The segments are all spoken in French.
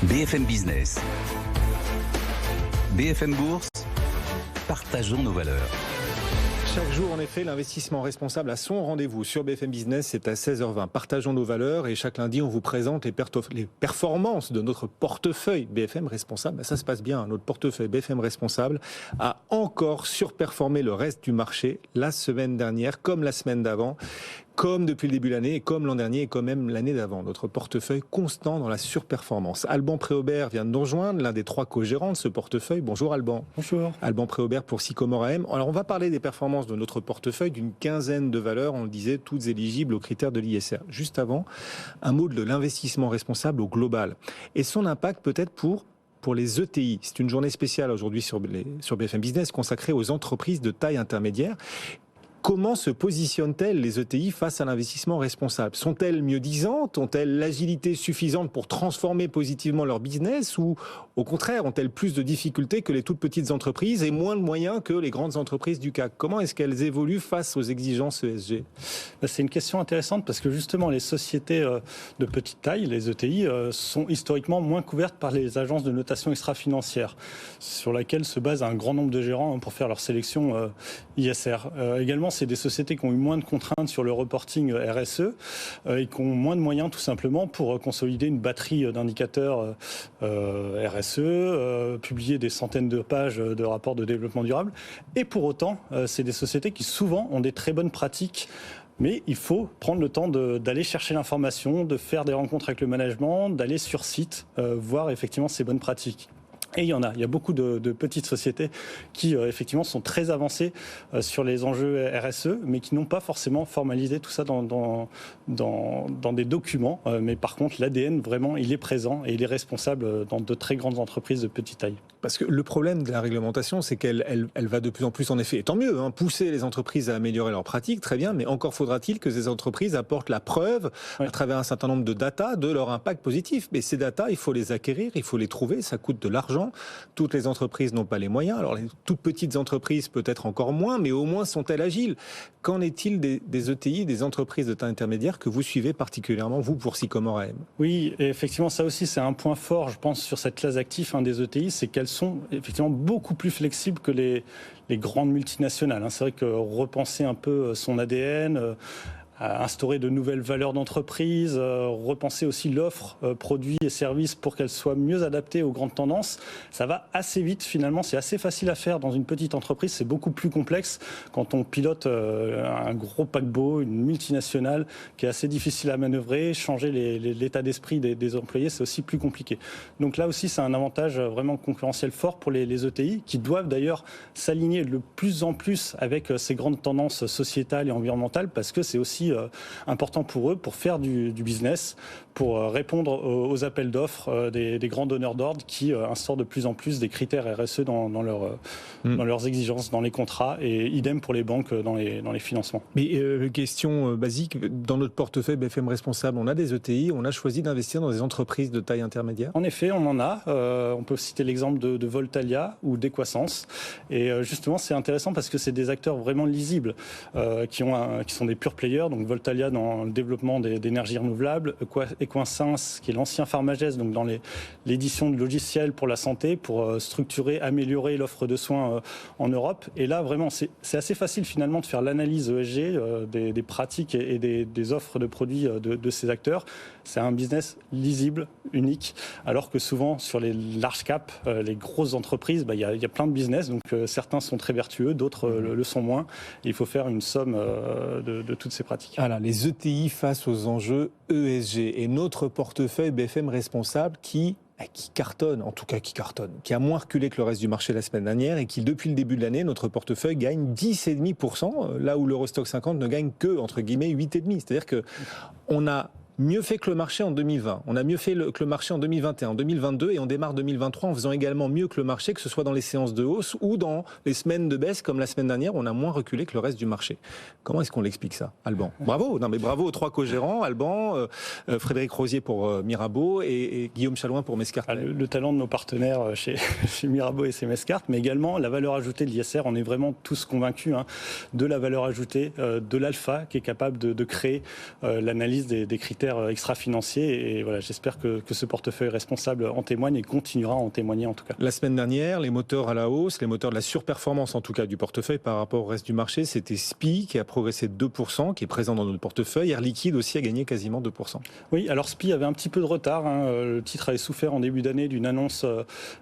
BFM Business, BFM Bourse, partageons nos valeurs. Chaque jour, en effet, l'investissement responsable a son rendez-vous sur BFM Business, c'est à 16h20. Partageons nos valeurs et chaque lundi, on vous présente les performances de notre portefeuille BFM Responsable. Ça se passe bien, notre portefeuille BFM Responsable a encore surperformé le reste du marché la semaine dernière, comme la semaine d'avant, comme depuis le début de l'année, et comme l'an dernier, et comme même l'année d'avant. Notre portefeuille constant dans la surperformance. Alban Préaubert vient de nous rejoindre, l'un des 3 co-gérants de ce portefeuille. Bonjour Alban. Bonjour. Alban Préaubert pour Sycomore AM. Alors on va parler des performances de notre portefeuille, d'une quinzaine de valeurs, on le disait, toutes éligibles aux critères de l'ISR. Juste avant, un mot de l'investissement responsable au global. Et son impact peut-être pour les ETI. C'est une journée spéciale aujourd'hui sur BFM Business consacrée aux entreprises de taille intermédiaire. Comment se positionnent-elles les ETI face à l'investissement responsable ? Sont-elles mieux-disantes ? Ont-elles l'agilité suffisante pour transformer positivement leur business ? Ou au contraire, ont-elles plus de difficultés que les toutes petites entreprises et moins de moyens que les grandes entreprises du CAC ? Comment est-ce qu'elles évoluent face aux exigences ESG ? C'est une question intéressante parce que justement les sociétés de petite taille, les ETI, sont historiquement moins couvertes par les agences de notation extra-financière sur laquelle se base un grand nombre de gérants pour faire leur sélection ISR. Également, c'est des sociétés qui ont eu moins de contraintes sur le reporting RSE et qui ont moins de moyens tout simplement pour consolider une batterie d'indicateurs RSE, publier des centaines de pages de rapports de développement durable. Et pour autant, c'est des sociétés qui souvent ont des très bonnes pratiques. Mais il faut prendre le temps d'aller chercher l'information, de faire des rencontres avec le management, d'aller sur site, voir effectivement ces bonnes pratiques. Et il y a beaucoup de petites sociétés qui effectivement sont très avancées sur les enjeux RSE, mais qui n'ont pas forcément formalisé tout ça dans des documents. Mais par contre, l'ADN, vraiment, il est présent et il est responsable dans de très grandes entreprises de petite taille. Parce que le problème de la réglementation, c'est qu'elle va de plus en plus, en effet, et tant mieux, pousser les entreprises à améliorer leurs pratiques, très bien, mais encore faudra-t-il que ces entreprises apportent la preuve, à travers un certain nombre de data, de leur impact positif. Mais ces data, il faut les acquérir, il faut les trouver, ça coûte de l'argent. Toutes les entreprises n'ont pas les moyens. Alors, les toutes petites entreprises, peut-être encore moins, mais au moins sont-elles agiles. Qu'en est-il des ETI, des entreprises de taille intermédiaire que vous suivez particulièrement, vous, pour Sycomore AM ? Oui, et effectivement, ça aussi, c'est un point fort, je pense, sur cette classe d'actifs des ETI, c'est qu'elles sont effectivement beaucoup plus flexibles que les grandes multinationales. C'est vrai que repenser un peu son ADN, instaurer de nouvelles valeurs d'entreprise, repenser aussi l'offre produits et services pour qu'elle soit mieux adaptée aux grandes tendances. Ça va assez vite finalement, c'est assez facile à faire dans une petite entreprise, c'est beaucoup plus complexe quand on pilote un gros paquebot, une multinationale qui est assez difficile à manœuvrer, changer l'état d'esprit des employés, c'est aussi plus compliqué. Donc là aussi, c'est un avantage vraiment concurrentiel fort pour les ETI qui doivent d'ailleurs s'aligner de plus en plus avec ces grandes tendances sociétales et environnementales parce que c'est aussi important pour eux, pour faire du business, pour répondre aux appels d'offres des grands donneurs d'ordre qui instaurent de plus en plus des critères RSE dans leurs exigences, dans les contrats, et idem pour les banques dans les financements. Mais question basique, dans notre portefeuille BFM Responsable, on a des ETI, on a choisi d'investir dans des entreprises de taille intermédiaire ? En effet, on en a. On peut citer l'exemple de Voltalia ou d'Equasens. Et justement, c'est intéressant parce que c'est des acteurs vraiment lisibles qui sont des pure players. Donc Voltalia dans le développement d'énergies renouvelables, Equasens qui est l'ancien Pharmagès, donc dans l'édition de logiciels pour la santé, pour structurer, améliorer l'offre de soins en Europe. Et là, vraiment, c'est assez facile finalement de faire l'analyse ESG des pratiques et des offres de produits de ces acteurs. C'est un business lisible, unique, alors que souvent sur les large caps, les grosses entreprises, il y a plein de business, donc certains sont très vertueux, d'autres le sont moins. Et il faut faire une somme de toutes ces pratiques. Voilà, les ETI face aux enjeux ESG et notre portefeuille BFM Responsable qui cartonne, en tout cas qui a moins reculé que le reste du marché la semaine dernière et qui, depuis le début de l'année, notre portefeuille gagne 10,5%, là où l'Eurostock 50 ne gagne que, entre guillemets, 8,5%. C'est-à-dire que on a mieux fait que le marché en 2020, on a mieux fait que le marché en 2021, en 2022 et on démarre 2023 en faisant également mieux que le marché, que ce soit dans les séances de hausse ou dans les semaines de baisse comme la semaine dernière, on a moins reculé que le reste du marché. Comment est-ce qu'on l'explique ça, Alban ? Bravo, bravo aux 3 co-gérants, Alban, Frédéric Rosier pour Mirabeau et Guillaume Chalouin pour Mescart. Le talent de nos partenaires chez Mirabeau et chez Mescart, mais également la valeur ajoutée de l'ISR, on est vraiment tous convaincus de la valeur ajoutée de l'alpha qui est capable de créer l'analyse des critères critères extra-financiers. Et voilà, j'espère que ce portefeuille responsable en témoigne et continuera à en témoigner en tout cas. La semaine dernière, les moteurs à la hausse, les moteurs de la surperformance en tout cas du portefeuille par rapport au reste du marché, c'était SPI qui a progressé de 2%, qui est présent dans notre portefeuille. Air Liquide aussi a gagné quasiment 2%. Oui, alors SPI avait un petit peu de retard. Le titre avait souffert en début d'année d'une annonce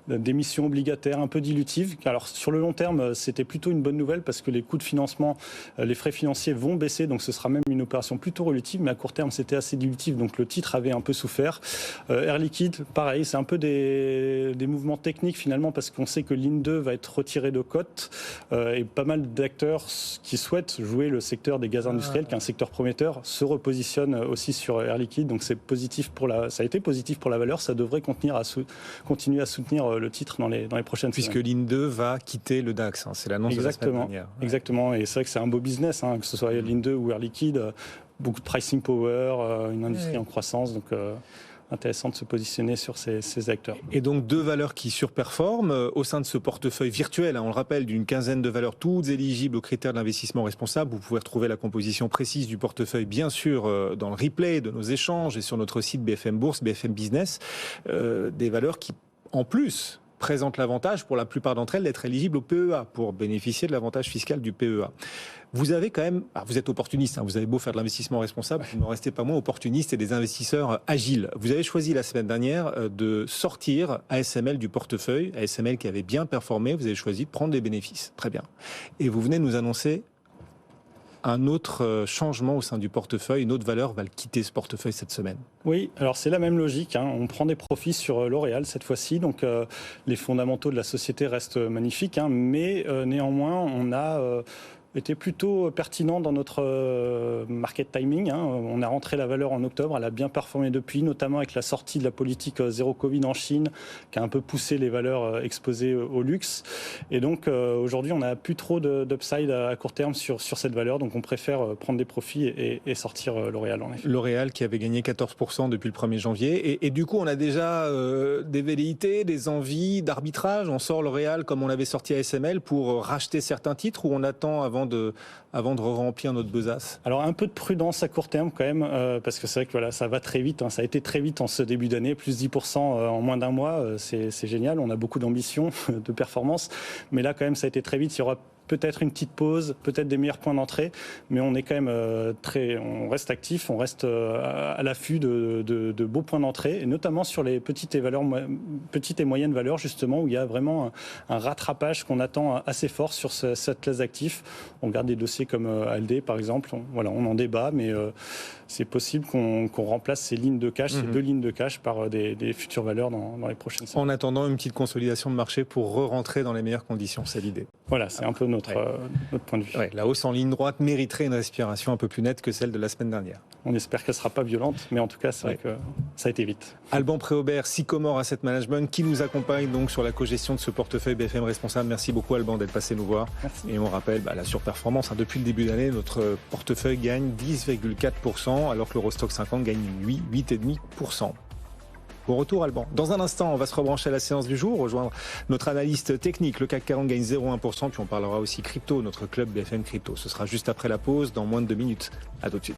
d'émission obligataire un peu dilutive. Alors sur le long terme, c'était plutôt une bonne nouvelle parce que les coûts de financement, les frais financiers vont baisser, donc ce sera même une opération plutôt relative, mais à court terme, c'était assez dilutif, donc le titre avait un peu souffert. Air Liquide, pareil, c'est un peu des mouvements techniques finalement parce qu'on sait que l'IN 2 va être retiré de cote et pas mal d'acteurs qui souhaitent jouer le secteur des gaz industriels, qui est un secteur prometteur, se repositionnent aussi sur Air Liquide, donc c'est positif ça a été positif pour la valeur, ça devrait continuer à soutenir le titre dans les prochaines semaines. Puisque l'IN 2 va quitter le DAX, c'est l'annonce de la semaine dernière. Exactement, et c'est vrai que c'est un beau business, que ce soit l'IN 2 ou Air Liquide, beaucoup de pricing power, une industrie en croissance, donc intéressant de se positionner sur ces acteurs. Et donc deux valeurs qui surperforment au sein de ce portefeuille virtuel, on le rappelle, d'une quinzaine de valeurs toutes éligibles aux critères d'investissement responsable. Vous pouvez retrouver la composition précise du portefeuille bien sûr dans le replay de nos échanges et sur notre site BFM Bourse, BFM Business, des valeurs qui en plus présentent l'avantage pour la plupart d'entre elles d'être éligibles au PEA pour bénéficier de l'avantage fiscal du PEA. Vous avez quand même, vous êtes opportuniste, vous avez beau faire de l'investissement responsable, vous n'en restez pas moins opportuniste et des investisseurs agiles. Vous avez choisi la semaine dernière de sortir ASML du portefeuille, ASML qui avait bien performé, vous avez choisi de prendre des bénéfices. Très bien. Et vous venez nous annoncer un autre changement au sein du portefeuille, une autre valeur va le quitter ce portefeuille cette semaine. Oui, alors c'est la même logique, on prend des profits sur L'Oréal cette fois-ci, donc les fondamentaux de la société restent magnifiques, mais néanmoins on a était plutôt pertinent dans notre market timing. On a rentré la valeur en octobre, elle a bien performé depuis, notamment avec la sortie de la politique zéro Covid en Chine, qui a un peu poussé les valeurs exposées au luxe. Et donc aujourd'hui, on n'a plus trop d'upside à court terme sur cette valeur, donc on préfère prendre des profits et sortir L'Oréal en effet. L'Oréal qui avait gagné 14% depuis le 1er janvier. Et du coup, on a déjà des velléités, des envies d'arbitrage. On sort L'Oréal comme on l'avait sorti à ASML pour racheter certains titres ou on attend avant de remplir notre besace? Alors un peu de prudence à court terme quand même, parce que c'est vrai que voilà, ça va très vite, ça a été très vite en ce début d'année, plus 10% en moins d'un mois, c'est génial, on a beaucoup d'ambition, de performance, mais là quand même ça a été très vite, il y aura peut-être une petite pause, peut-être des meilleurs points d'entrée, mais on est quand même on reste actif, on reste à l'affût de beaux points d'entrée, et notamment sur les petites et moyennes valeurs justement, où il y a vraiment un rattrapage qu'on attend assez fort sur cette classe d'actifs. On regarde des dossiers comme ALD par exemple, on en débat, mais c'est possible qu'on remplace ces lignes de cash, ces deux lignes de cash par des futures valeurs dans les prochaines semaines. En attendant une petite consolidation de marché pour re-rentrer dans les meilleures conditions, c'est l'idée. Voilà, c'est un peu notre point de vue. Ouais, la hausse en ligne droite mériterait une respiration un peu plus nette que celle de la semaine dernière. On espère qu'elle ne sera pas violente, mais en tout cas, c'est vrai que ça a été vite. Alban Préaubert, Sycomore Asset Management, qui nous accompagne donc sur la cogestion de ce portefeuille BFM responsable. Merci beaucoup Alban d'être passé nous voir. Merci. Et on rappelle la surperformance. Depuis le début de l'année, notre portefeuille gagne 10,4%, alors que l'Eurostoxx 50 gagne 8,5%. Bon retour Alban. Dans un instant, on va se rebrancher à la séance du jour, rejoindre notre analyste technique. Le CAC 40 gagne 0,1%, puis on parlera aussi crypto, notre club BFM Crypto. Ce sera juste après la pause, dans moins de 2 minutes. À tout de suite.